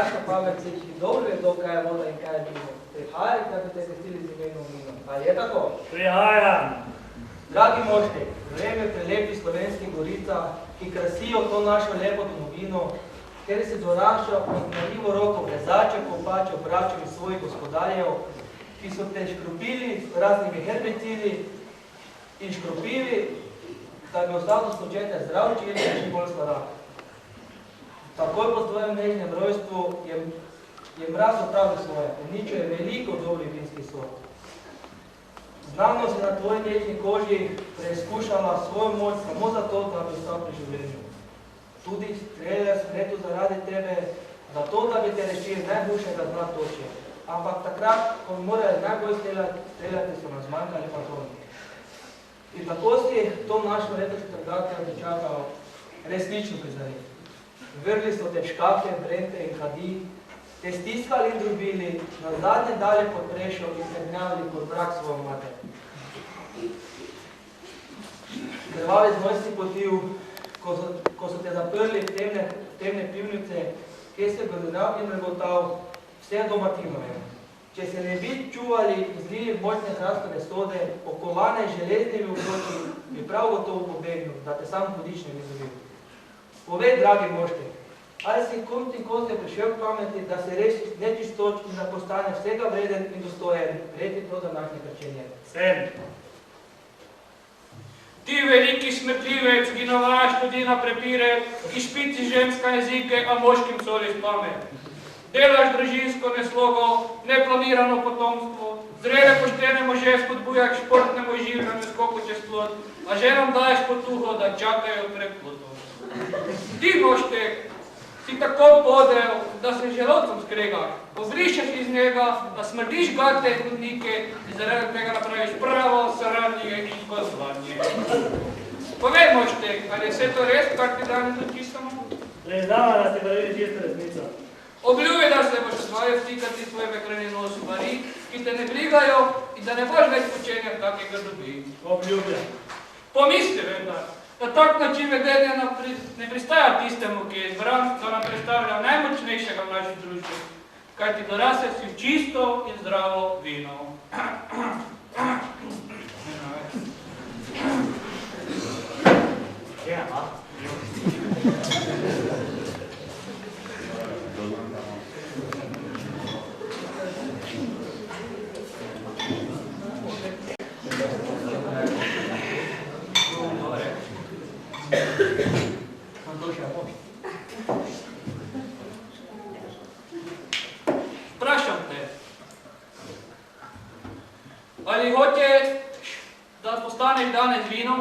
naša pamet vsi dobro vedo, kaj je voda in kaj je vino. Prihajajte, da bi te krstili z imenom vino. Ali je tako? Prihajam. Dragi moški, vreme prelepi slovenskih gorica, ki krasijo to našo lepo domovino, kjer se dorašča na ljivo roko vezačev, kopačev, bračev in svojih gospodarjev, ki so te škropili s raznimi herbicidi in škropivi, da bi ostalo spočete zdrav čili in bolj slava. Takoj po tvojem nežnem rojstvu je mraz opravil svoje, uničil je veliko dobrih vinskih sort. Znanost je na tvoji nežni koži preizkušala svojo moč samo zato, da bi ostal pri življenju. Tudi streljajo smretu zaradi tebe, zato, da bi te rešili najboljšega zna točje. Ampak takrat, ko bi morali najbolj streljati, so nam zmanjkali patroni. In tako si to našo letošnjo trgatjo dočakal resnično prizadeti. Vrli so te v škafe, brente in kadi, te stiskali in drobili, nazadnje dali pod prešo in se gnjavili kot vrak svojo mater. Krvavi znoj si potil, ko so te zaprli v temne pivnice, kjer se godinav in regotal vse do Martinove. Če se ne bi čuvali in zlili močne hrastove sode, okovane železnimi obroči, bi prav gotovo pobegnil, da te sam hudič ne bi dobil. Povej, dragi moški, ali si kom ti koste prišel k pameti, da se reši nečistoč in da postane vsega vreden in dostojen, vreti to današnje krčenje? Sem. Ti veliki smrtljivec, ki navajaš ljudi na prepire, ki špici ženska jezike, a moškim soliš pamet. Delaš družinsko neslogo, neplanirano potomstvo, zrele poštene može spodbujak športnemu življenju skoku čez plod, a ženam daješ potuho, da čakajo pred plodom. Ti, moštek, si tako podel, da se želodcem skregaš, povrišeš iz njega, da smrdiš gate in hodnike in zaradi tega napraviš pravo saranje in kozlanje. Povej, moštek, ali je vse to res, kar ti danes dočistamo? Priznava, da ste govorili čisto resnico. Obljubi, da se boš svoje vtikati svoje mekreni nos v vari, ki te ne brigajo in da ne boš več počenjal takega dobi. Obljubljam. Pomisli, vendar, da tak način vedenja ne pristaja tistemu, ki je izbran, da nam predstavlja najmočnejšega v naši družbi, kajti dorasel si v čisto in zdravo vino. Vprašam te, ali hočeš, da postaneš danes vino?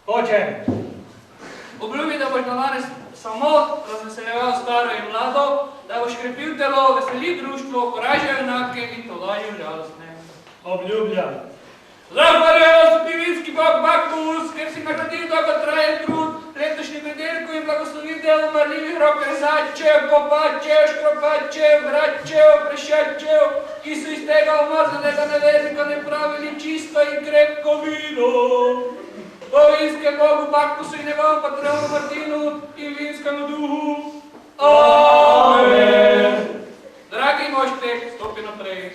Hočem. Obljubi, da boš danes samo razveseljeval staro in mlado, da boš krepil telo, veseli društvo, poražil junake in tolažil žalostne. Obljubljam. Zahvaljujem se ti vinski bog Baktus, ker si nagradil dolgotrajen trud, letošnji predelku in blagoslovi delo marljivih rok rezačev, kopačev, škropačev, bračev, prešačev, ki so iz tega umazanega nevernika napravili čisto in krepko vino. Po vinskem bogu Baktusu in njegovom patronu Martinu in vinskemu duhu. Amen. Dragi moštek, stopi naprej.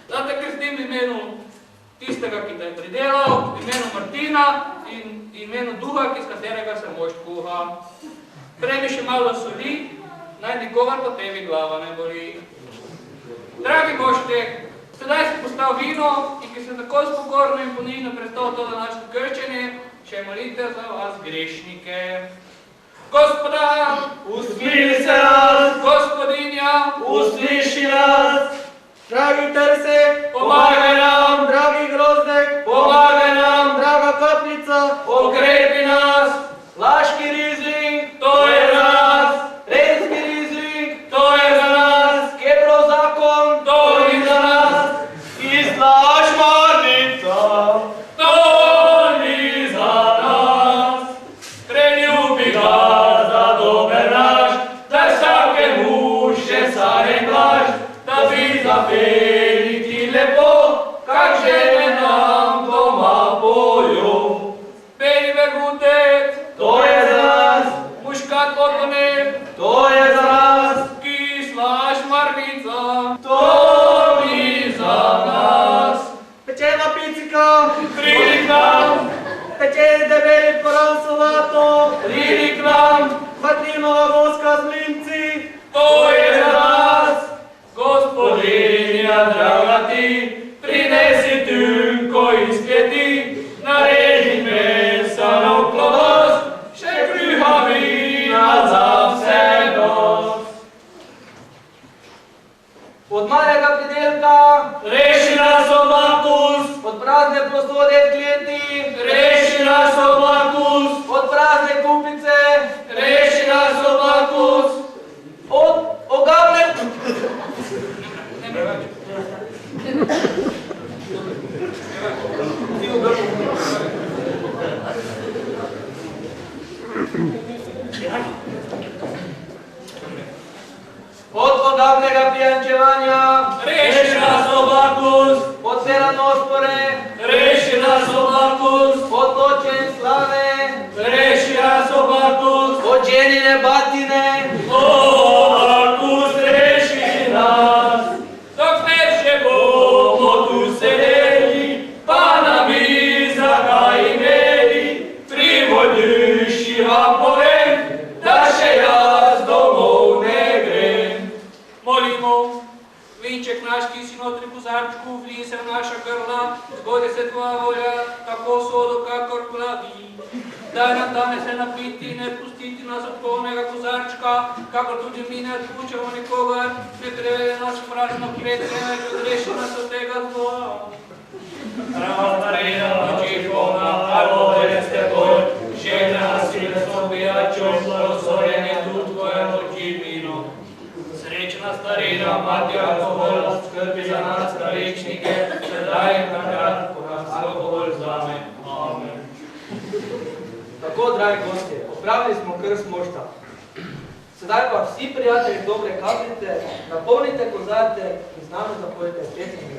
Da te krstim v imenu tistega, ki te je pridelal, v imenu Martina in imenu duha, iz katerega se mošt kuha. Prejmi še malo soli, naj nikogar po tebi glava ne boli. Dragi moštek, sedaj si postal vino in ki se tako spokorno in ponižno prestal to današnje krščenje, še molitev za vas grešnike. Gospoda, Usmili se nas! Gospodinja, Usliši nas! Dragi Terse, pomagaj nam, dragi Grozdek, pomagaj nam, draga Kapljica, okrepi nas, Laški Rizling, to je za nas, Renski Rizling, to je za nas, Kebrov zakon, to ni za nas, Isla Šmarnica, to ni za nas. Preljubi ga za dober naš, da vsakemu še sare blaž, da bi zapeli ti To je za nas. Kisla šmarnica, To ni za nas. Pečena picika, Pridi k nam. pečeni debeli koral solato, Pridi k nam. Martinova voska z mlinci, To je za nas. Gospodinja draga ti, prinesi tunko iz kleti, nareži mesa na oklos, še kruha vina za vse nos. od malega pridelka, Reši nas od Markus, od prazne prostore v kleti, reši nas od Markus, od prazne kupice, reši nas od Markus. od ogavne... Od ogavnega pijančevanja, Reši nas od Markus, od peranospore, reši nas od Markus, od noče in slave, reši nas od Markus. od ženine batine, O Markus, reši nas. Dokler še Bomo tu sedeli, pa na mizah imeli, pri moj duši vam povem, da še jaz domov ne grem. molimo, vinček naš, ki si notri kozarčku, vlij se v naša grla, zgodi se tvoja volja, tako sodo, kakor plavi. Daj nam danes se napiti, ne pustiti nas od polnega kozarčka, kakor tudi mi ne odpuščamo nikogar, ne prevede nas v prazno kletje, več odreši nas od tega zla. Ramarina, oči polna, a vode s teboj, žena nasilne sobijačo, blagoslovljen je tu tvoje oči vino. Srečna starina, mati alkohol, skrbi za nas pravičnike, sedaj in takrat, ko nas alkohol zame. Amen. Tako, dragi gostje, opravili smo krst mošta. Sedaj pa vsi prijatelji dobre kapljice, napolnite kozarce in z nami zapojite pesem.